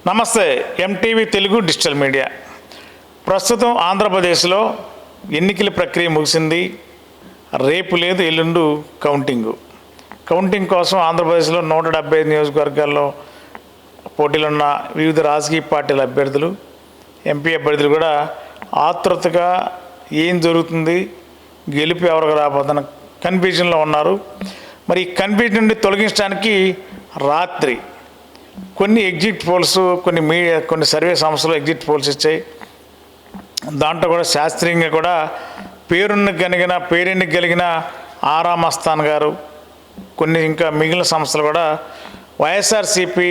నమస్తే. MTV Telugu digital media. ప్రస్తుతం ఆంధ్రప్రదేశ్లో ఎన్నికల ప్రక్రియ ముగిసింది. రేపు లేదు, ఎల్లుండు కౌంటింగ్ కోసం ఆంధ్రప్రదేశ్లో 175 నియోజకవర్గాల్లో పోటీలున్న వివిధ రాజకీయ పార్టీల అభ్యర్థులు, ఎంపీ అభ్యర్థులు కూడా ఆతృతగా ఏం జరుగుతుంది, గెలుపు ఎవరికి రాబోతున్న కన్ఫ్యూజన్లో ఉన్నారు. మరి ఈ కన్ఫ్యూజన్ నుండి తొలగించడానికి రాత్రి కొన్ని ఎగ్జిట్ పోల్స్, కొన్ని సర్వే సంస్థలు ఎగ్జిట్ పోల్స్ ఇచ్చాయి. దాంట్లో కూడా శాస్త్రీయంగా కూడా పేరెన్నిక కలిగిన ఆరా మస్తాన్ గారు, కొన్ని ఇంకా మిగిలిన సంస్థలు కూడా వైఎస్ఆర్సీపీ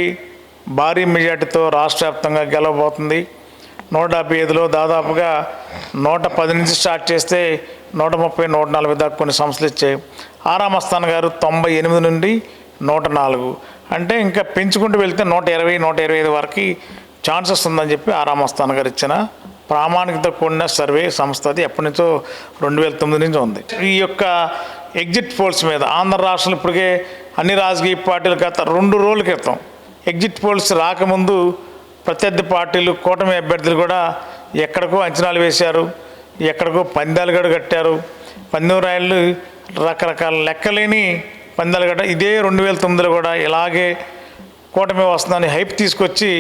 భారీ మెజార్టీతో రాష్ట్ర వ్యాప్తంగా గెలవబోతుంది. 175లో దాదాపుగా 110 నుంచి స్టార్ట్ చేస్తే 130, 140 దాకా కొన్ని సంస్థలు ఇచ్చాయి. ఆరా మస్తాన్ గారు 98 నుండి 104, అంటే ఇంకా పెంచుకుంటూ వెళ్తే 120, 125 వరకు ఛాన్సెస్ ఉందని చెప్పి ఆరా మస్తాన్ గారు ఇచ్చిన ప్రామాణికత కూడిన సర్వే సంస్థ. అది ఎప్పటి నుంచో 2009 నుంచి ఉంది. ఈ యొక్క ఎగ్జిట్ పోల్స్ మీద ఆంధ్ర రాష్ట్రంలో ఇప్పటికే అన్ని రాజకీయ పార్టీలు గత 2 రోజుల క్రితం ఎగ్జిట్ పోల్స్ రాకముందు ప్రత్యర్థి పార్టీలు, కూటమి అభ్యర్థులు కూడా ఎక్కడికో అంచనాలు వేశారు, ఎక్కడికో పందాలు గడు కట్టారు. పందెం రాయలు రకరకాల లెక్కలేని పందాలు గట్ట. ఇదే 2009లో కూడా ఇలాగే కూటమి వస్తుందని హైప్ తీసుకొచ్చి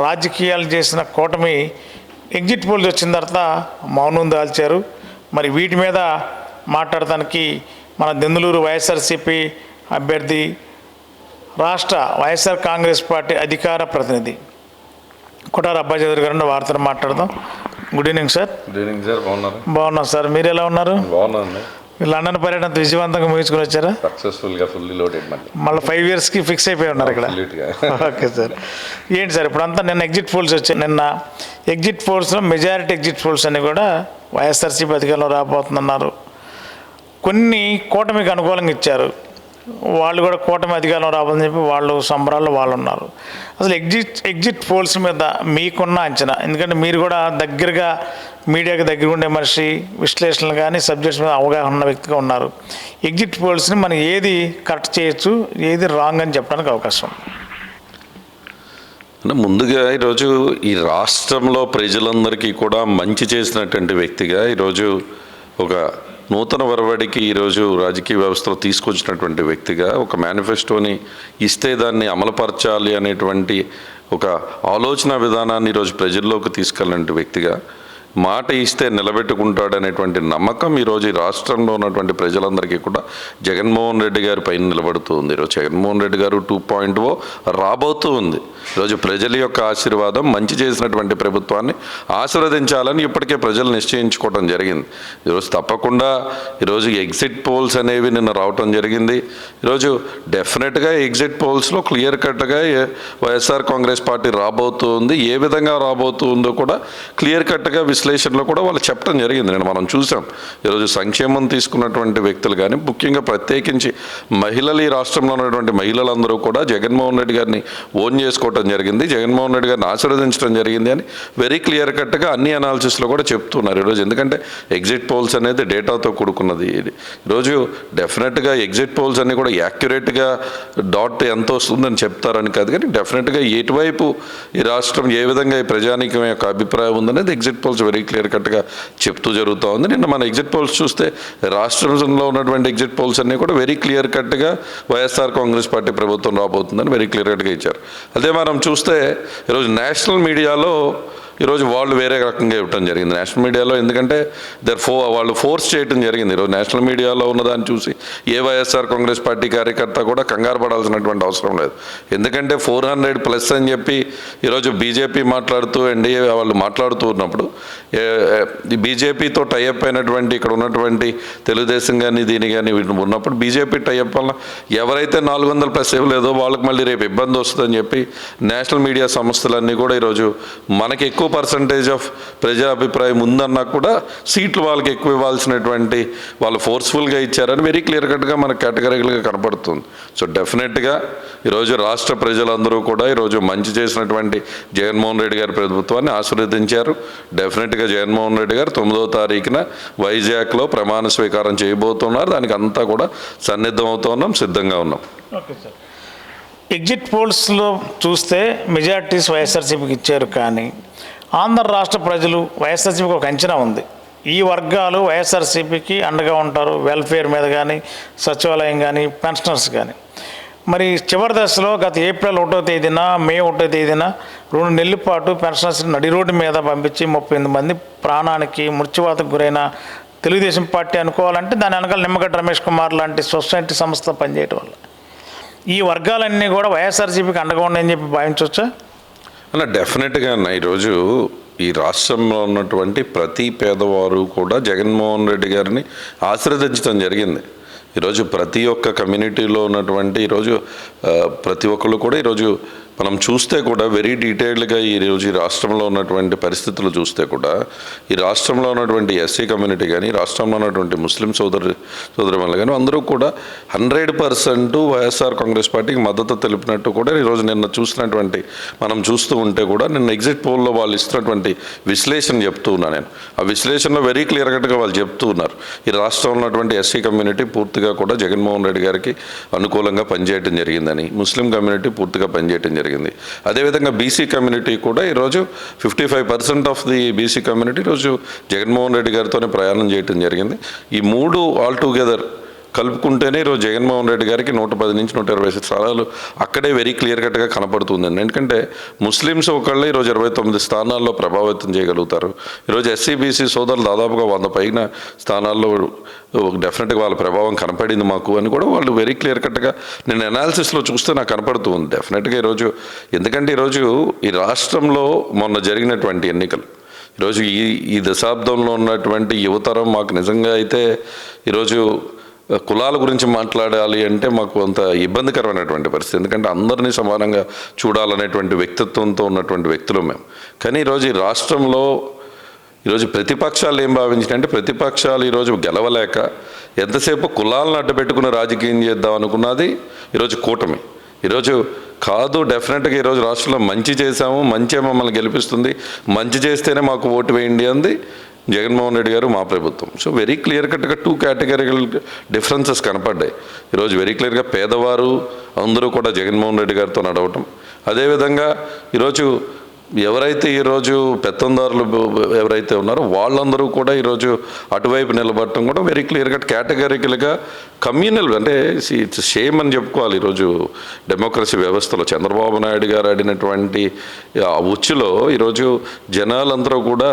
రాజకీయాలు చేసిన కూటమి ఎగ్జిట్ పోల్స్ వచ్చిన తర్వాత మౌనం దాల్చారు. మరి వీటి మీద మాట్లాడటానికి మన దెందులూరు వైఎస్ఆర్సీపీ అభ్యర్థి, రాష్ట్ర వైఎస్ఆర్ కాంగ్రెస్ పార్టీ అధికార ప్రతినిధి కొటార అబ్బాయి చౌదరి గారు వార్తలు మాట్లాడదాం. Good evening sir. Good evening sir. బాగున్నాం సార్. మీరు ఎలా ఉన్నారు? బాగున్నాను. లండన్ పర్యటన విజయవంతంగా ముగించుకొని వచ్చారా? సక్సెస్ఫుల్గా, ఫుల్లీ లోడెడ్. మళ్ళీ 5 ఇయర్స్కి ఫిక్స్ అయిపోయి ఉన్నారు ఇక్కడ. Okay sir. ఏంటి సార్ ఇప్పుడంతా నిన్న ఎగ్జిట్ పోల్స్ వచ్చాయి. నిన్న ఎగ్జిట్ పోల్స్లో మెజారిటీ ఎగ్జిట్ పోల్స్ అన్నీ కూడా వైఎస్ఆర్సీపీ అధికారంలో రాబోతుందన్నారు. కొన్ని కూటమికి అనుకూలంగా ఇచ్చారు. వాళ్ళు కూడా కూటమి అధికారంలో రాబోతుందని చెప్పి వాళ్ళు సంబరాల్లో వాళ్ళు ఉన్నారు. అసలు ఎగ్జిట్ పోల్స్ మీద మీకున్న అంచనా, ఎందుకంటే మీరు కూడా దగ్గరగా మీడియాకి దగ్గర ఉండే మనిషి, విశ్లేషణలు కానీ సబ్జెక్ట్స్ మీద అవగాహన ఉన్న వ్యక్తిగా ఉన్నారు. ఎగ్జిట్ పోల్స్ని మనం ఏది కరెక్ట్ చేయొచ్చు, ఏది రాంగ్ అని చెప్పడానికి అవకాశం? అంటే ముందుగా ఈరోజు ఈ రాష్ట్రంలో ప్రజలందరికీ కూడా మంచి చేసినటువంటి వ్యక్తిగా, ఈరోజు ఒక నూతన వరవడికి ఈరోజు రాజకీయ వ్యవస్థలో తీసుకొచ్చినటువంటి వ్యక్తిగా, ఒక మేనిఫెస్టోని ఇస్తే దాన్ని అమలుపరచాలి అనేటువంటి ఒక ఆలోచన విధానాన్ని ఈరోజు ప్రజల్లోకి తీసుకెళ్ళిన వ్యక్తిగా, మాట ఇస్తే నిలబెట్టుకుంటాడనేటువంటి నమ్మకం ఈరోజు ఈ రాష్ట్రంలో ఉన్నటువంటి ప్రజలందరికీ కూడా జగన్మోహన్ రెడ్డి గారి పైన నిలబడుతూ ఉంది. ఈరోజు జగన్మోహన్ రెడ్డి గారు 2.0 రాబోతూ ఉంది. ఈరోజు ప్రజల యొక్క ఆశీర్వాదం, మంచి చేసినటువంటి ప్రభుత్వాన్ని ఆశీర్వదించాలని ఇప్పటికే ప్రజలు నిశ్చయించుకోవడం జరిగింది. ఈరోజు తప్పకుండా ఈరోజు ఎగ్జిట్ పోల్స్ అనేవి నిన్న రావటం జరిగింది. ఈరోజు డెఫినెట్గా ఎగ్జిట్ పోల్స్లో క్లియర్ కట్గా వైఎస్ఆర్ కాంగ్రెస్ పార్టీ రాబోతూ ఉంది. ఏ విధంగా రాబోతూ ఉందో కూడా క్లియర్ కట్గా విశ్లేషణలో కూడా వాళ్ళు చెప్పడం జరిగింది. నేను మనం చూసాం. ఈరోజు సంక్షేమం తీసుకున్నటువంటి వ్యక్తులు కానీ, ముఖ్యంగా ప్రత్యేకించి మహిళలు, ఈ రాష్ట్రంలో ఉన్నటువంటి మహిళలందరూ కూడా జగన్మోహన్ రెడ్డి గారిని ఓన్ చేసుకోవడం జరిగింది, జగన్మోహన్ రెడ్డి గారిని ఆశీర్వదించడం జరిగింది అని వెరీ క్లియర్ కట్గా అన్ని అనాలిసిస్లో కూడా చెప్తున్నారు ఈరోజు. ఎందుకంటే ఎగ్జిట్ పోల్స్ అనేది డేటాతో కూడుకున్నది. ఈరోజు డెఫినెట్గా ఎగ్జిట్ పోల్స్ అన్నీ కూడా యాక్యురేట్గా డాట్ ఎంత వస్తుందని చెప్తారని కాదు, కానీ డెఫినెట్గా ఎటువైపు ఈ రాష్ట్రం, ఏ విధంగా ఈ ప్రజానీకం యొక్క అభిప్రాయం ఉందనేది ఎగ్జిట్ పోల్స్ వెరీ క్లియర్ కట్గా చెప్తూ జరుగుతూ ఉంది. నిన్న మన ఎగ్జిట్ పోల్స్ చూస్తే రాష్ట్రంలో ఉన్నటువంటి ఎగ్జిట్ పోల్స్ అన్నీ కూడా వెరీ క్లియర్ కట్గా వైఎస్ఆర్ కాంగ్రెస్ పార్టీ ప్రభుత్వం రాబోతుందని వెరీ క్లియర్ కట్గా ఇచ్చారు. అదే మనం చూస్తే ఈరోజు నేషనల్ మీడియాలో ఈరోజు వాళ్ళు వేరే రకంగా ఇవ్వటం జరిగింది నేషనల్ మీడియాలో. ఎందుకంటే వాళ్ళు ఫోర్స్ చేయటం జరిగింది. ఈరోజు నేషనల్ మీడియాలో ఉన్నదాన్ని చూసి ఏ వైఎస్ఆర్ కాంగ్రెస్ పార్టీ కార్యకర్త కూడా కంగారు పడాల్సినటువంటి అవసరం లేదు. ఎందుకంటే 400+ అని చెప్పి ఈరోజు బీజేపీ మాట్లాడుతూ, ఎన్డీఏ వాళ్ళు మాట్లాడుతూ ఉన్నప్పుడు, బీజేపీతో టైఅప్ అయినటువంటి ఇక్కడ ఉన్నటువంటి తెలుగుదేశం కానీ దీని కానీ ఉన్నప్పుడు బీజేపీ టైఅప్ వల్ల ఎవరైతే 400+ ఇవ్వలేదో వాళ్ళకి మళ్ళీ రేపు ఇబ్బంది వస్తుందని చెప్పి నేషనల్ మీడియా సంస్థలన్నీ కూడా ఈరోజు మనకి ఎక్కువ పర్సంటేజ్ ఆఫ్ ప్రజా అభిప్రాయం ఉందన్నా కూడా సీట్లు వాళ్ళకి ఎక్కువ ఇవ్వాల్సినటువంటి వాళ్ళు ఫోర్స్ఫుల్గా ఇచ్చారని వెరీ క్లియర్ కట్గా మనకు కేటగిరికల్గా కనపడుతుంది. సో డెఫినెట్గా ఈరోజు రాష్ట్ర ప్రజలందరూ కూడా ఈరోజు మంచి చేసినటువంటి జగన్మోహన్ రెడ్డి గారి ప్రభుత్వాన్ని ఆశీర్వదించారు. డెఫినెట్గా జగన్మోహన్ రెడ్డి గారు 9వ తారీఖున వైజాగ్లో ప్రమాణ స్వీకారం చేయబోతున్నారు. దానికి అంతా కూడా సన్నిద్ధం అవుతున్నాం, సిద్ధంగా ఉన్నాం. Okay sir. ఎగ్జిట్ పోల్స్లో చూస్తే మెజార్టీస్ వైఎస్ఆర్సీపీకి ఇచ్చారు. కానీ ఆంధ్ర రాష్ట్ర ప్రజలు వైఎస్ఆర్సీపీకి ఒక అంచనా ఉంది. ఈ వర్గాలు వైఎస్ఆర్సీపీకి అండగా ఉంటారు, వెల్ఫేర్ మీద కానీ, సచివాలయం కానీ, పెన్షనర్స్ కానీ. మరి చివరి దశలో గత ఏప్రిల్ 1వ తేదీన, మే 1వ తేదీన 2 నెలల పాటు పెన్షనర్స్ నడి రోడ్డు మీద పంపించి 38 మంది ప్రాణానికి మృత్యువాతకు గురైన తెలుగుదేశం పార్టీ అనుకోవాలంటే దాని వెనకాల నిమ్మగడ్డ రమేష్ కుమార్ లాంటి సొసైటీ సంస్థ పనిచేయటం వల్ల ఈ వర్గాలన్నీ కూడా వైఎస్ఆర్సీపీకి అండగా ఉన్నాయని చెప్పి భావించవచ్చా? అలా డెఫినెట్గా అన్న ఈరోజు ఈ రాష్ట్రంలో ఉన్నటువంటి ప్రతి పేదవారు కూడా జగన్మోహన్ రెడ్డి గారిని ఆశీర్వదించడం జరిగింది. ఈరోజు ప్రతి ఒక్క కమ్యూనిటీలో ఉన్నటువంటి ఈరోజు ప్రతి ఒక్కళ్ళు కూడా ఈరోజు మనం చూస్తే కూడా వెరీ డీటెయిల్డ్గా ఈరోజు ఈ రాష్ట్రంలో ఉన్నటువంటి పరిస్థితులు చూస్తే కూడా ఈ రాష్ట్రంలో ఉన్నటువంటి ఎస్సీ కమ్యూనిటీ కానీ, రాష్ట్రంలో ఉన్నటువంటి ముస్లిం సోదరులు కానీ అందరూ కూడా 100% వైఎస్ఆర్ కాంగ్రెస్ పార్టీకి మద్దతు తెలిపినట్టు కూడా ఈరోజు నిన్న చూసినటువంటి మనం చూస్తూ ఉంటే కూడా నిన్న ఎగ్జిట్ పోల్లో వాళ్ళు ఇస్తున్నటువంటి విశ్లేషణ చెప్తూ ఉన్నాను నేను. ఆ విశ్లేషణలో వెరీ క్లియర్ కట్గా వాళ్ళు చెప్తూ ఉన్నారు ఈ రాష్ట్రంలో ఉన్నటువంటి ఎస్సీ కమ్యూనిటీ పూర్తిగా కూడా జగన్మోహన్ రెడ్డి గారికి అనుకూలంగా పనిచేయడం జరిగిందని, ముస్లిం కమ్యూనిటీ పూర్తిగా పనిచేయడం జరిగింది. అదేవిధంగా బీసీ కమ్యూనిటీ కూడా ఈరోజు 55% ఆఫ్ ది బీసీ కమ్యూనిటీ ఈరోజు జగన్మోహన్ రెడ్డి గారితోనే ప్రయాణం చేయడం జరిగింది. ఈ 3 ఆల్ టుగెదర్ కలుపుకుంటేనే ఈరోజు జగన్మోహన్ రెడ్డి గారికి 110 నుంచి 120 స్థానాలు అక్కడే వెరీ క్లియర్ కట్గా కనపడుతుందండి. ఎందుకంటే ముస్లిమ్స్ ఒకళ్ళే ఈరోజు 29 స్థానాల్లో ప్రభావితం చేయగలుగుతారు. ఈరోజు ఎస్సీ బీసీ సోదరులు దాదాపుగా 100 పైన స్థానాల్లో డెఫినెట్గా వాళ్ళ ప్రభావం కనపడింది మాకు అని కూడా వాళ్ళు వెరీ క్లియర్ కట్గా నేను అనాలిసిస్లో చూస్తే నాకు కనపడుతూ ఉంది డెఫినెట్గా ఈరోజు. ఎందుకంటే ఈరోజు ఈ రాష్ట్రంలో మొన్న జరిగినటువంటి ఎన్నికలు ఈరోజు ఈ దశాబ్దంలో ఉన్నటువంటి యువతరం మాకు నిజంగా అయితే ఈరోజు కులాల గురించి మాట్లాడాలి అంటే మాకు కొంత ఇబ్బందికరమైనటువంటి పరిస్థితి. ఎందుకంటే అందరినీ సమానంగా చూడాలనేటువంటి వ్యక్తిత్వంతో ఉన్నటువంటి వ్యక్తులు మేము. కానీ ఈరోజు ఈ రాష్ట్రంలో ఈరోజు ప్రతిపక్షాలు ఏం భావించినాయంటే ప్రతిపక్షాలు ఈరోజు గెలవలేక ఎంతసేపు కులాలను అడ్డుపెట్టుకుని రాజకీయం చేద్దాం అనుకున్నది ఈరోజు కూటమి. ఈరోజు కాదు, డెఫినెట్గా ఈరోజు రాష్ట్రంలో మంచి చేశాము, మంచే మమ్మల్ని గెలిపిస్తుంది, మంచి చేస్తేనే మాకు ఓటు వేయండి అంది జగన్మోహన్ రెడ్డి గారు, మా ప్రభుత్వం. సో వెరీ క్లియర్ కట్గా 2 కేటగిరికల్ డిఫరెన్సెస్ కనపడ్డాయి. ఈరోజు వెరీ క్లియర్గా పేదవారు అందరూ కూడా జగన్మోహన్ రెడ్డి గారితో నడవటం, అదేవిధంగా ఈరోజు ఎవరైతే ఈరోజు పెత్తందారులు ఎవరైతే ఉన్నారో వాళ్ళందరూ కూడా ఈరోజు అటువైపు నిలబడటం కూడా వెరీ క్లియర్గా కేటగిరికల్గా కమ్యూనల్. అంటే ఇట్స్ షేమ్ అని చెప్పుకోవాలి. ఈరోజు డెమోక్రసీ వ్యవస్థలో చంద్రబాబు నాయుడు గారు ఆడినటువంటి ఉచ్చులో ఈరోజు జనాలందరూ కూడా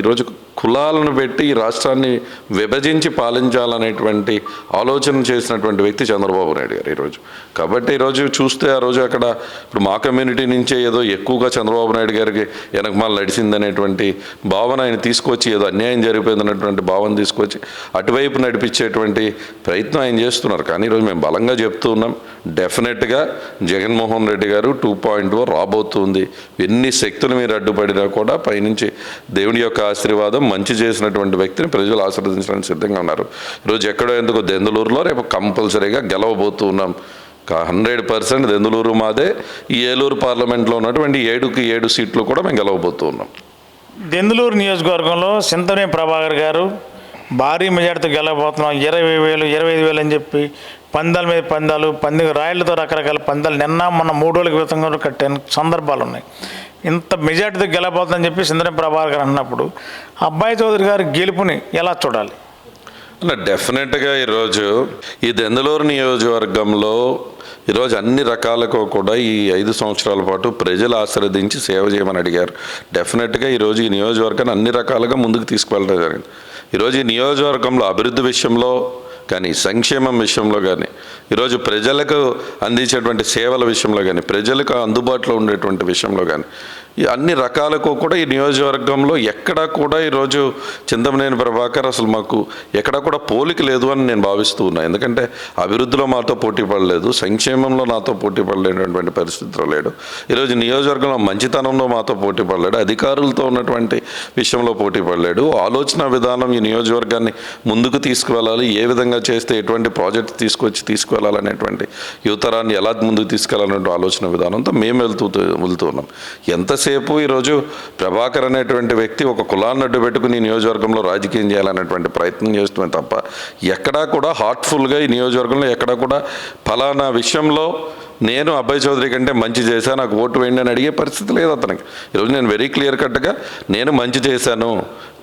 ఈరోజు కులాలను పెట్టి ఈ రాష్ట్రాన్ని విభజించి పాలించాలనేటువంటి ఆలోచన చేసినటువంటి వ్యక్తి చంద్రబాబు నాయుడు గారు ఈరోజు. కాబట్టి ఈరోజు చూస్తే ఆ రోజు అక్కడ ఇప్పుడు మా కమ్యూనిటీ నుంచే ఏదో ఎక్కువగా చంద్రబాబు నాయుడు గారికి వెనకమాల నడిచిందనేటువంటి భావన ఆయన తీసుకొచ్చి, ఏదో అన్యాయం జరిగిపోయిందనేటువంటి భావన తీసుకొచ్చి అటువైపు నడిపించేటువంటి ప్రయత్నం ఆయన చేస్తున్నారు. కానీ ఈరోజు మేము బలంగా చెప్తూ ఉన్నాం, డెఫినెట్గా జగన్మోహన్ రెడ్డి గారు 2.0 రాబోతుంది. ఎన్ని శక్తులు మీరు అడ్డుపడినా కూడా పైనుంచి దేవుని యొక్క ఆశీర్వాదం, మంచి చేసినటువంటి వ్యక్తిని ప్రజలు ఆశీర్వదించడానికి సిద్ధంగా ఉన్నారు. ఈరోజు ఎక్కడో ఎందుకు దెందులూరులో రేపు కంపల్సరీగా గెలవబోతూ ఉన్నాం. 100% దెందులూరు మాదే. ఈ ఏలూరు పార్లమెంట్లో ఉన్నటువంటి 7కి 7 సీట్లు కూడా మేము గెలవబోతూ ఉన్నాం. దెందులూరు నియోజకవర్గంలో సింతనేని ప్రభాకర్ గారు భారీ మెజార్టీతో గెలవబోతున్నాం, 20,000 25,000 అని చెప్పి పందాల మీద పందాలు, రాయలతో రకరకాల పందాలు నిన్న మొన్న 3 రోజుల క్రితం కూడా కట్టిన సందర్భాలు ఉన్నాయి. ఇంత మెజార్టీతో గెలవబోతుందని చెప్పి సింతనేని ప్రభాకర్ గారు అన్నప్పుడు అబ్బాయి చౌదరి గారి గెలుపుని ఎలా చూడాలి? డెఫినెట్గా ఈరోజు ఈ దెందులూరు నియోజకవర్గంలో ఈరోజు అన్ని రకాలకు కూడా ఈ 5 సంవత్సరాల పాటు ప్రజలు ఆశీర్వదించి సేవ చేయమని అడిగారు. డెఫినెట్గా ఈరోజు ఈ నియోజకవర్గాన్ని అన్ని రకాలుగా ముందుకు తీసుకువెళ్ళడం జరిగింది. ఈరోజు ఈ నియోజకవర్గంలో అభివృద్ధి విషయంలో కానీ, సంక్షేమం విషయంలో కానీ, ఈరోజు ప్రజలకు అందించేటువంటి సేవల విషయంలో కానీ, ప్రజలకు అందుబాటులో ఉండేటువంటి విషయంలో కానీ, ఈ అన్ని రకాలకు కూడా ఈ నియోజకవర్గంలో ఎక్కడా కూడా ఈరోజు చింతమనేని ప్రభాకర్ అసలు మాకు ఎక్కడా కూడా పోలిక లేదు అని నేను భావిస్తూ ఉన్నాను. ఎందుకంటే అభివృద్ధిలో మాతో పోటీ పడలేదు, సంక్షేమంలో నాతో పోటీ పడలేనటువంటి పరిస్థితిలో లేడు. ఈరోజు నియోజకవర్గంలో మంచితనంలో మాతో పోటీ పడలేడు, అధికారులతో ఉన్నటువంటి విషయంలో పోటీ పడలేడు. ఆలోచన విధానం ఈ నియోజకవర్గాన్ని ముందుకు తీసుకువెళ్ళాలి, ఏ విధంగా చేస్తే ఎటువంటి ప్రాజెక్ట్ తీసుకువెళ్ళాలనేటువంటి యువతరాన్ని ఎలా ముందుకు తీసుకెళ్లాలనే ఆలోచన విధానంతో మేము వెళ్తూ ఉన్నాం. ఎంతసేపు ఈరోజు ప్రభాకర్ అనేటువంటి వ్యక్తి ఒక కులాన్ని అడ్డు పెట్టుకుని ఈ నియోజకవర్గంలో రాజకీయం చేయాలనేటువంటి ప్రయత్నం చేస్తున్నాం తప్ప ఎక్కడా కూడా హార్ట్ఫుల్గా ఈ నియోజకవర్గంలో ఎక్కడా కూడా ఫలానా విషయంలో నేను అబ్బాయి చౌదరి కంటే మంచి చేశాను, నాకు ఓటు వేయండి అని అడిగే పరిస్థితి లేదు అతనికి. ఈరోజు నేను వెరీ క్లియర్ కట్గా నేను మంచి చేశాను,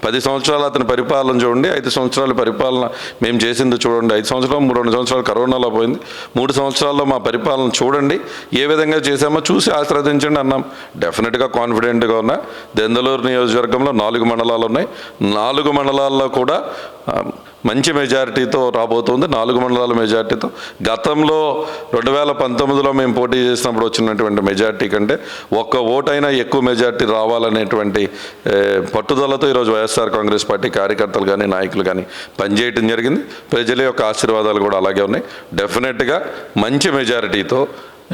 10 సంవత్సరాలు అతని పరిపాలన చూడండి, 5 సంవత్సరాల పరిపాలన మేము చేసింది చూడండి, 5 సంవత్సరాలు 2 సంవత్సరాలు కరోనాలో పోయింది, 3 సంవత్సరాల్లో మా పరిపాలన చూడండి, ఏ విధంగా చేశామో చూసి ఆశీర్వదించండి అన్నాం. డెఫినెట్గా కాన్ఫిడెంట్గా ఉన్నా. దెందులూరు నియోజకవర్గంలో 4 మండలాలు ఉన్నాయి, 4 మండలాల్లో కూడా మంచి మెజారిటీతో రాబోతుంది. 4 మండలాల మెజారిటీతో గతంలో 2019లో మేము పోటీ చేసినప్పుడు వచ్చినటువంటి మెజారిటీ కంటే ఒక్క ఓటైనా ఎక్కువ మెజారిటీ రావాలనేటువంటి పట్టుదలతో ఈరోజు వైఎస్ఆర్ కాంగ్రెస్ పార్టీ కార్యకర్తలు కానీ నాయకులు కానీ పనిచేయటం జరిగింది. ప్రజల యొక్క ఆశీర్వాదాలు కూడా అలాగే ఉన్నాయి. డెఫినెట్గా మంచి మెజారిటీతో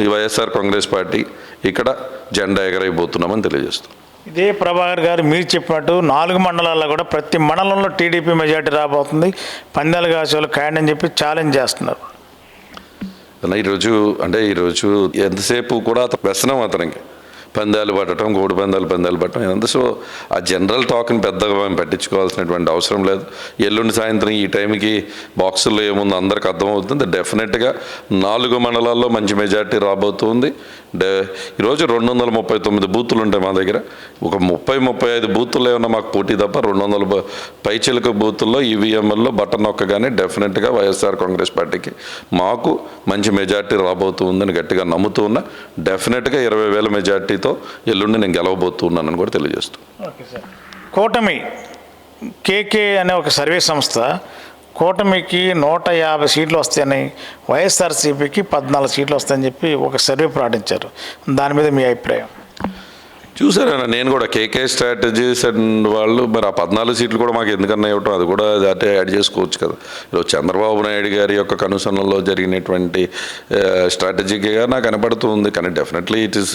ఈ వైఎస్ఆర్ కాంగ్రెస్ పార్టీ ఇక్కడ జెండా ఎగరైపోతున్నామని తెలియజేస్తాం. ఇదే ప్రభాకర్ గారు మీరు చెప్పినట్టు 4 మండలాల్లో కూడా ప్రతి మండలంలో టీడీపీ మెజార్టీ రాబోతుంది, పందాలు కాసేవాళ్ళు ఖాయం అని చెప్పి ఛాలెంజ్ చేస్తున్నారు. ఈరోజు ఎంతసేపు కూడా వ్యసనం అతనికి పందాలు పట్టడం, కోడి పందాలు పట్టడం ఎంత. సో ఆ జనరల్ టాక్ని పెద్దగా మేము పట్టించుకోవాల్సినటువంటి అవసరం లేదు. ఎల్లుండి సాయంత్రం ఈ టైంకి బాక్సుల్లో ఏముందో అందరికి అర్థమవుతుంది. డెఫినెట్గా 4 మండలాల్లో మంచి మెజార్టీ రాబోతుంది. ఈరోజు 239 బూతులు ఉంటాయి మా దగ్గర. ఒక 30-35 బూతుల్లో ఏమన్నా మాకు పోటీ తప్ప 200 పైచిలక బూతుల్లో ఈవీఎంఎల్లో బటన్ నొక్కగానే డెఫినెట్గా వైఎస్ఆర్ కాంగ్రెస్ పార్టీకి మాకు మంచి మెజార్టీ రాబోతుందని గట్టిగా నమ్ముతూ ఉన్నా. డెఫినెట్గా 20,000 మెజార్టీతో ఎల్లుండి నేను గెలవబోతున్నానని కూడా తెలియజేస్తాను. Okay sir. కూటమి కేకే అనే ఒక సర్వే సంస్థ కూటమికి 150 సీట్లు వస్తాయని, వైఎస్ఆర్సీపీకి 14 సీట్లు వస్తాయని చెప్పి ఒక సర్వే ప్రకటించారు. దాని మీద మీ అభిప్రాయం? చూసారా, నేను కూడా కేకే స్ట్రాటజీస్ అండ్ వాళ్ళు మరి ఆ 14 సీట్లు కూడా మాకు ఎందుకన్నా ఇవ్వటం, అది కూడా అదే యాడ్ చేసుకోవచ్చు కదా. ఈరోజు చంద్రబాబు నాయుడు గారి యొక్క కనుసన్నల్లో జరిగినటువంటి స్ట్రాటజీగా నాకు కనపడుతుంది. కానీ డెఫినెట్లీ ఇట్ ఈస్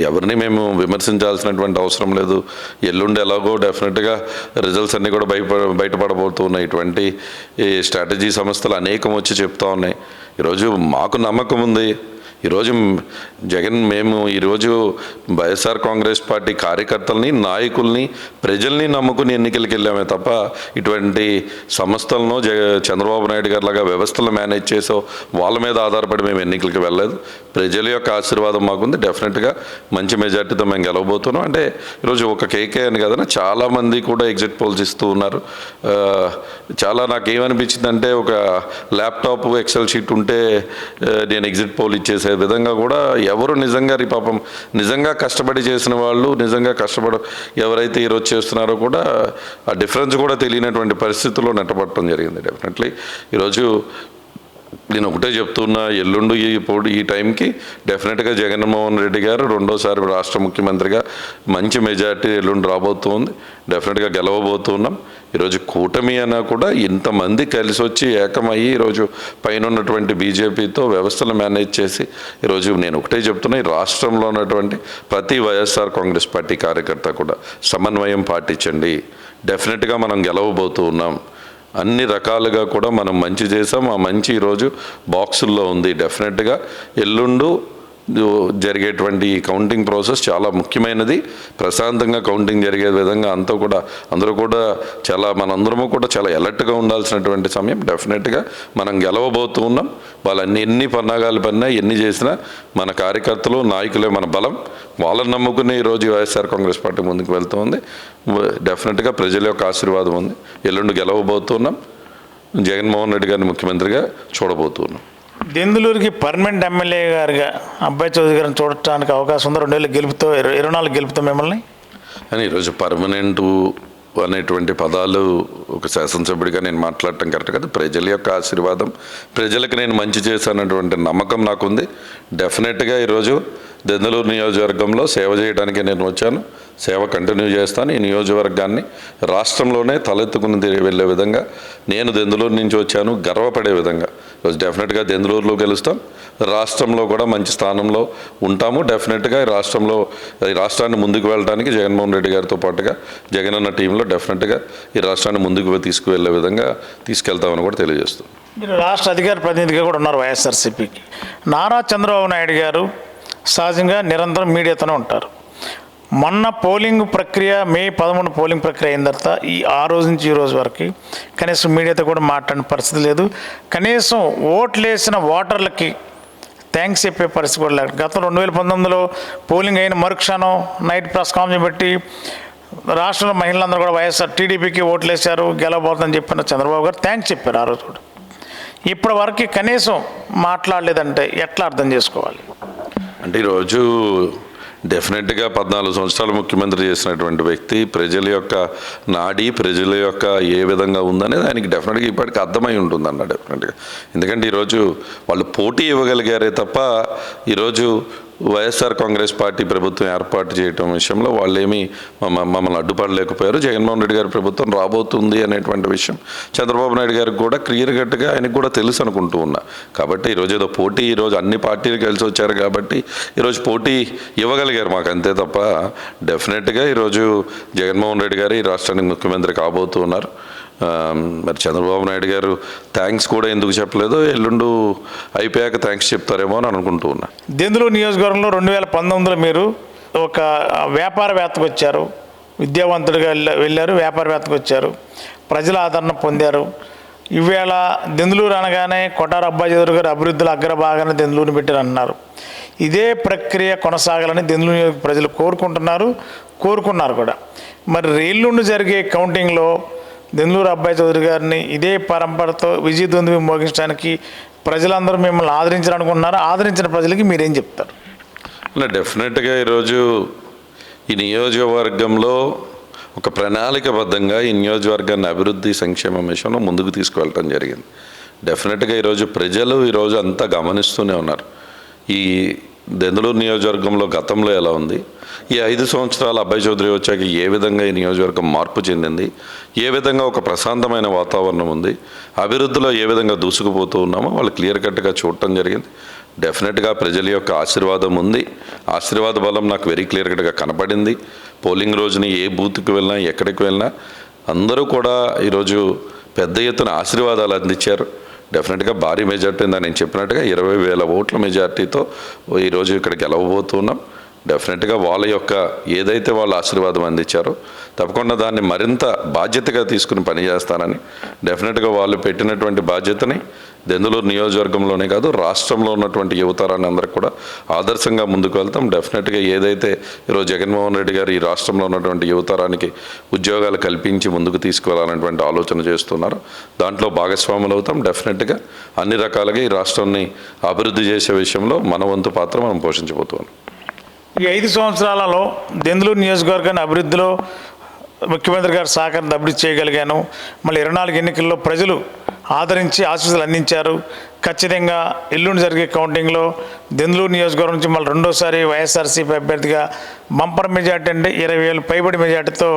ఎవరిని మేము విమర్శించాల్సినటువంటి అవసరం లేదు. ఎల్లుండి ఎలాగో డెఫినెట్గా రిజల్ట్స్ అన్నీ కూడా బయటపడబోతున్నాయి. ఇటువంటి స్ట్రాటజీ సంస్థలు అనేకం వచ్చి చెప్తా ఉన్నాయి. ఈరోజు మాకు నమ్మకం ఉంది. ఈరోజు మేము ఈరోజు వైఎస్ఆర్ కాంగ్రెస్ పార్టీ కార్యకర్తల్ని, నాయకుల్ని, ప్రజల్ని నమ్ముకుని ఎన్నికలకు వెళ్ళామే తప్ప ఇటువంటి సంస్థలను చంద్రబాబు నాయుడు గారి లాగా వ్యవస్థలు మేనేజ్ చేసో వాళ్ళ మీద ఆధారపడి మేము ఎన్నికలకు వెళ్ళలేదు. ప్రజల యొక్క ఆశీర్వాదం మాకుంది. డెఫినెట్గా మంచి మెజార్టీతో మేము గెలవబోతున్నాం. అంటే ఈరోజు ఒక కేకే అని కదా, చాలామంది కూడా ఎగ్జిట్ పోల్స్ ఇస్తూ ఉన్నారు. చాలా నాకేమనిపించిందంటే ఒక ల్యాప్టాప్ ఎక్సెల్ షీట్ ఉంటే నేను ఎగ్జిట్ పోల్ ఇచ్చేసే విధంగా కూడా ఎవరు నిజంగా కష్టపడి చేసిన వాళ్ళు, నిజంగా ఎవరైతే ఈరోజు చేస్తున్నారో కూడా ఆ డిఫరెన్స్ కూడా తెలియనటువంటి పరిస్థితుల్లో నెట్టబడటం జరిగింది. డెఫినెట్లీ ఈరోజు నేను ఒకటే చెప్తున్నా, ఎల్లుండి ఈ టైంకి డెఫినెట్గా జగన్మోహన్ రెడ్డి గారు రెండోసారి రాష్ట్ర ముఖ్యమంత్రిగా మంచి మెజార్టీ ఎల్లుండి రాబోతుంది. డెఫినెట్గా గెలవబోతున్నాం. ఈరోజు కూటమి అన్నా కూడా ఇంతమంది కలిసి వచ్చి ఏకమయ్యి ఈరోజు పైన ఉన్నటువంటి బీజేపీతో వ్యవస్థలు మేనేజ్ చేసి ఈరోజు నేను ఒకటే చెప్తున్నా, ఈ రాష్ట్రంలో ఉన్నటువంటి ప్రతి వైఎస్ఆర్ కాంగ్రెస్ పార్టీ కార్యకర్త కూడా సమన్వయం పాటించండి. డెఫినెట్గా మనం గెలవబోతూ ఉన్నాం. అన్ని రకాలుగా కూడా మనం మంచి చేసాం. ఆ మంచి ఈరోజు బాక్సుల్లో ఉంది. డెఫినెట్గా ఎల్లుండు జరిగేటువంటి కౌంటింగ్ ప్రాసెస్ చాలా ముఖ్యమైనది. ప్రశాంతంగా కౌంటింగ్ జరిగే విధంగా అందరూ కూడా మనందరము కూడా చాలా అలర్ట్గా ఉండాల్సినటువంటి సమయం. డెఫినెట్గా మనం గెలవబోతూ ఉన్నాం. వాళ్ళన్ని ఎన్ని పన్నాగాలు పన్నా ఎన్ని చేసినా మన కార్యకర్తలు, నాయకులే మన బలం. వాళ్ళని నమ్ముకుని ఈరోజు వైఎస్ఆర్ కాంగ్రెస్ పార్టీ ముందుకు వెళ్తుంది. డెఫినెట్గా ప్రజల యొక్క ఆశీర్వాదం ఉంది. ఎల్లుండి గెలవబోతున్నాం. జగన్మోహన్ రెడ్డి గారిని ముఖ్యమంత్రిగా చూడబోతున్నాం. దెందులూరుకి పర్మనెంట్ ఎమ్మెల్యే గారుగా అబ్బాయి చౌదరి గారిని చూడటానికి అవకాశం ఉంది. 2024 గెలుపుతో మిమ్మల్ని అని ఈరోజు పర్మనెంటు అనేటువంటి పదాలు ఒక శాసనసభ్యుడిగా నేను మాట్లాడటం కరెక్ట్ కాదు. ప్రజల యొక్క ఆశీర్వాదం, ప్రజలకు నేను మంచి చేశానటువంటి నమ్మకం నాకుంది. డెఫినెట్గా ఈరోజు దెందులూరు నియోజకవర్గంలో సేవ చేయడానికి నేను వచ్చాను. సేవ కంటిన్యూ చేస్తాను. ఈ నియోజకవర్గాన్ని రాష్ట్రంలోనే తలెత్తుకుని వెళ్ళే విధంగా నేను దెందులూరు నుంచి వచ్చాను గర్వపడే విధంగా ఈరోజు డెఫినెట్గా దెందులూరులో గెలుస్తాం. రాష్ట్రంలో కూడా మంచి స్థానంలో ఉంటాము. డెఫినెట్గా ఈ రాష్ట్రాన్ని ముందుకు వెళ్ళడానికి జగన్మోహన్ రెడ్డి గారితో పాటుగా జగన్ అన్న టీంలో డెఫినెట్గా ఈ రాష్ట్రాన్ని ముందుకు తీసుకువెళ్ళే విధంగా తీసుకెళ్తామని కూడా తెలియజేస్తాం. మీరు రాష్ట్ర అధికార ప్రతినిధిగా కూడా ఉన్నారు వైఎస్ఆర్సీపీకి. నారా చంద్రబాబు నాయుడు గారు సహజంగా నిరంతరం మీడియాతోనే ఉంటారు. మొన్న పోలింగ్ ప్రక్రియ మే 13 పోలింగ్ ప్రక్రియ అయిన తర్వాత ఆ రోజు నుంచి ఈ రోజు వరకు కనీసం మీడియాతో కూడా మాట్లాడిన పరిస్థితి లేదు. కనీసం ఓట్లేసిన ఓటర్లకి థ్యాంక్స్ చెప్పే పరిస్థితి కూడా లేదు. గతం 2019లో పోలింగ్ అయిన మరుక్షణం నైట్ ప్రెస్ కాన్ఫరెన్స్ పెట్టి రాష్ట్రంలో మహిళలందరూ కూడా వైఎస్ఆర్ టీడీపీకి ఓట్లు వేశారు, గెలవబోతుందని చెప్పిన చంద్రబాబు గారు థ్యాంక్స్ చెప్పారు ఆ రోజు కూడా. ఇప్పటి వరకు కనీసం మాట్లాడలేదంటే ఎట్లా అర్థం చేసుకోవాలి? అంటే ఈరోజు డెఫినెట్గా 14 సంవత్సరాలు ముఖ్యమంత్రి చేసినటువంటి వ్యక్తి ప్రజల యొక్క నాడి, ప్రజల యొక్క ఏ విధంగా ఉందనేది ఆయనకి డెఫినెట్గా ఇప్పటికీ అర్థమై ఉంటుందన్న డెఫినెట్గా. ఎందుకంటే ఈరోజు వాళ్ళు పోటీ ఇవ్వగలిగారే తప్ప ఈరోజు వైఎస్ఆర్ కాంగ్రెస్ పార్టీ ప్రభుత్వం ఏర్పాటు చేయటం విషయంలో వాళ్ళేమీ మమ్మల్ని అడ్డుపడలేకపోయారు. జగన్మోహన్ రెడ్డి గారి ప్రభుత్వం రాబోతుంది అనేటువంటి విషయం చంద్రబాబు నాయుడు గారికి కూడా క్లియర్ కట్గా ఆయనకు కూడా తెలుసు అనుకుంటూ ఉన్నా. కాబట్టి ఈరోజు ఏదో పోటీ, ఈరోజు అన్ని పార్టీలు కలిసి వచ్చారు కాబట్టి ఈరోజు పోటీ ఇవ్వగలిగారు మాకు, అంతే తప్ప డెఫినెట్గా ఈరోజు జగన్మోహన్ రెడ్డి గారు ఈ రాష్ట్రానికి ముఖ్యమంత్రి కాబోతూ ఉన్నారు. మరి చంద్రబాబు నాయుడు గారు థ్యాంక్స్ కూడా ఎందుకు చెప్పలేదో ఎల్లుండు అయిపోయాక థ్యాంక్స్ చెప్తారేమో అని అనుకుంటూ ఉన్నా. దెందులూరు నియోజకవర్గంలో 2019లో మీరు ఒక వ్యాపారవేత్తకు వచ్చారు, విద్యావంతుడిగా వెళ్ళారు, వ్యాపారవేత్తకు వచ్చారు, ప్రజల ఆదరణ పొందారు. ఈవేళ దెందులూరు అనగానే కొటార అబ్బాయి చౌదరి గారు అభివృద్ధిలో అగ్రభాగాన్ని దెందులూరుని పెట్టారు అన్నారు. ఇదే ప్రక్రియ కొనసాగాలని దెందులూరు ప్రజలు కోరుకున్నారు కూడా. మరి ఎల్లుండి జరిగే కౌంటింగ్లో దెందులూరు అబ్బాయి చౌదరి గారిని ఇదే పరంపరతో విజయదుందుభి మోగించడానికి ప్రజలందరూ మిమ్మల్ని ఆదరించాలనుకుంటున్నారు. ఆదరించిన ప్రజలకి మీరేం చెప్తారు? డెఫినెట్గా ఈరోజు ఈ నియోజకవర్గంలో ఒక ప్రణాళికబద్ధంగా ఈ నియోజకవర్గాన్ని అభివృద్ధి సంక్షేమ విషయంలో ముందుకు తీసుకువెళ్ళటం జరిగింది. డెఫినెట్గా ఈరోజు ప్రజలు ఈరోజు అంతా గమనిస్తూనే ఉన్నారు. ఈ దెందులూరు నియోజకవర్గంలో గతంలో ఎలా ఉంది, ఈ 5 సంవత్సరాలు అబ్బాయి చౌదరి వచ్చాక ఏ విధంగా ఈ నియోజకవర్గం మార్పు చెందింది, ఏ విధంగా ఒక ప్రశాంతమైన వాతావరణం ఉంది, అభివృద్ధిలో ఏ విధంగా దూసుకుపోతూ ఉన్నామో వాళ్ళు క్లియర్ కట్గా చూడటం జరిగింది. డెఫినెట్గా ప్రజల యొక్క ఆశీర్వాదం ఉంది. ఆశీర్వాద బలం నాకు వెరీ క్లియర్ కట్గా కనపడింది. పోలింగ్ రోజుని ఏ బూత్కి వెళ్ళినా, ఎక్కడికి వెళ్ళినా అందరూ కూడా ఈరోజు పెద్ద ఎత్తున ఆశీర్వాదాలు అందించారు. డెఫినెట్గా భారీ మెజార్టీ ఉందని నేను చెప్పినట్టుగా 20,000 ఓట్ల మెజార్టీతో ఈరోజు ఇక్కడ గెలవబోతున్నాం. డెఫినెట్గా వాళ్ళ యొక్క ఏదైతే వాళ్ళు ఆశీర్వాదం అందించారో తప్పకుండా దాన్ని మరింత బాధ్యతగా తీసుకుని పనిచేస్తానని, డెఫినెట్గా వాళ్ళు పెట్టినటువంటి బాధ్యతని దెందులూరు నియోజకవర్గంలోనే కాదు రాష్ట్రంలో ఉన్నటువంటి యువతరాన్ని అందరికి కూడా ఆదర్శంగా ముందుకు వెళ్తాం. డెఫినెట్గా ఏదైతే ఈరోజు జగన్మోహన్ రెడ్డి గారు ఈ రాష్ట్రంలో ఉన్నటువంటి యువతరానికి ఉద్యోగాలు కల్పించి ముందుకు తీసుకువెళ్ళాలనేటువంటి ఆలోచన చేస్తున్నారు. దాంట్లో భాగస్వాములు అవుతాం. డెఫినెట్గా అన్ని రకాలుగా ఈ రాష్ట్రాన్ని అభివృద్ధి చేసే విషయంలో మన వంతు పాత్ర మనం పోషించబోతున్నాం. ఈ 5 సంవత్సరాలలో దెందులూరు నియోజకవర్గాన్ని అభివృద్ధిలో ముఖ్యమంత్రి గారు సహకారం అభివృద్ధి చేయగలిగాను. మళ్ళీ 24 ఎన్నికల్లో ప్రజలు ఆదరించి ఆశీస్సులు అందించారు. ఖచ్చితంగా ఎల్లుండి జరిగే కౌంటింగ్లో దెందులూరు నియోజకవర్గం నుంచి మళ్ళీ రెండోసారి వైఎస్ఆర్సీపీ అభ్యర్థిగా బంపర్ మెజార్టీ అంటే 20,000 పైబడి మెజార్టీతో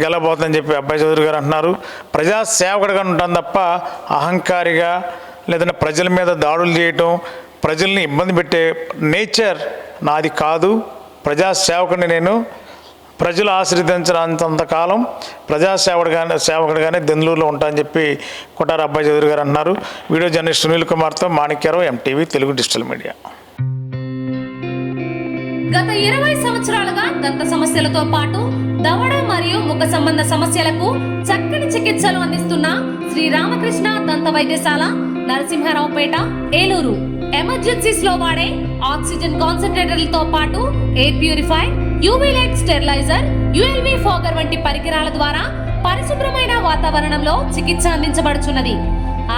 గెలవబోతుందని చెప్పి అబ్బాయి చౌదరి గారు అంటున్నారు. ప్రజాసేవకుడిగా ఉంటాను తప్ప అహంకారిగా లేదంటే ప్రజల మీద దాడులు చేయటం, ప్రజల్ని ఇబ్బంది పెట్టే నేచర్ నాది కాదు. ప్రజాసేవకుడిని నేను. ప్రజలు ఆశీర్వదించినంతకాలం సేవకుడిగానే దెందులూరులో ఉంటానని చెప్పి కొటార అబ్బాయి చౌదరి గారు అన్నారు. వీడియో జర్నలిస్ట్ సునీల్ కుమార్తో Manikyarao, MTV Telugu digital media. గత 20 సంవత్సరాలుగా దంత సమస్యలతో పాటు దవడ మరియు ముఖ సంబంధ సమస్యలకు చక్కని చికిత్సలు అందిస్తున్న శ్రీ రామకృష్ణ దంత వైద్యశాల, నరసింహారావుపేట, ఏలూరు. ఎమర్జెన్సీస్ లో వాడే ఆక్సిజన్ కాన్సంట్రేటర్లతో పాటు air purifier, UV light steriliser, ULV fogger వంటి పరికరాల ద్వారా పరిశుభ్రమైన వాతావరణంలో చికిత్స అందించబడుచున్నది.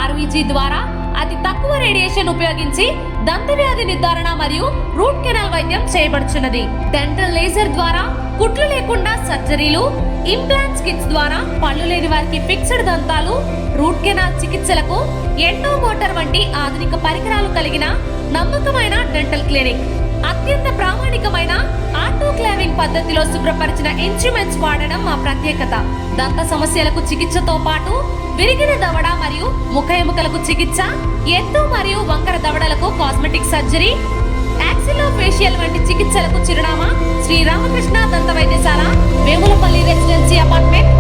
RVG ద్వారా అతి తక్కువ రేడియేషన్ ఉపయోగించి దంత వ్యాధి నిర్ధారణ మరియు రూట్ కెనాల్ వైద్యం చేయబడుచున్నది. డెంటల్ లేజర్ ద్వారా కుట్లు లేకుండా సర్జరీలు, ఇంప్లాంట్స్ కిట్స్ ద్వారా పళ్ళు లేని వారికి ఫిక్స్డ్ దంతాలు, రూట్ కెనాల్ చికిత్సలకు ఎండో మోటార్ వంటి ఆధునిక పరికరాలు కలిగిన నమ్మకమైన డెంటల్ క్లినిక్. అత్యంత ప్రామాణికమైన ఆటోక్లావింగ్ పద్ధతిలో శుభ్రపరిచిన ఇన్స్ట్రుమెంట్స్ వాడడం మా ప్రత్యేకత. దంత సమస్యలకు చికిత్సతో పాటు విరిగిన దవడ మరియు ముఖ ఎముకలకు చికిత్స, ఎత్తు మరియు వంకర దవడలకు కాస్మెటిక్ సర్జరీ, యాక్సిలోఫేషియల్ వంటి చికిత్సలకు చిరునామా శ్రీ రామకృష్ణ దంత వైద్యశాల, వేములపల్లి రెసిడెన్సీ అపార్ట్మెంట్,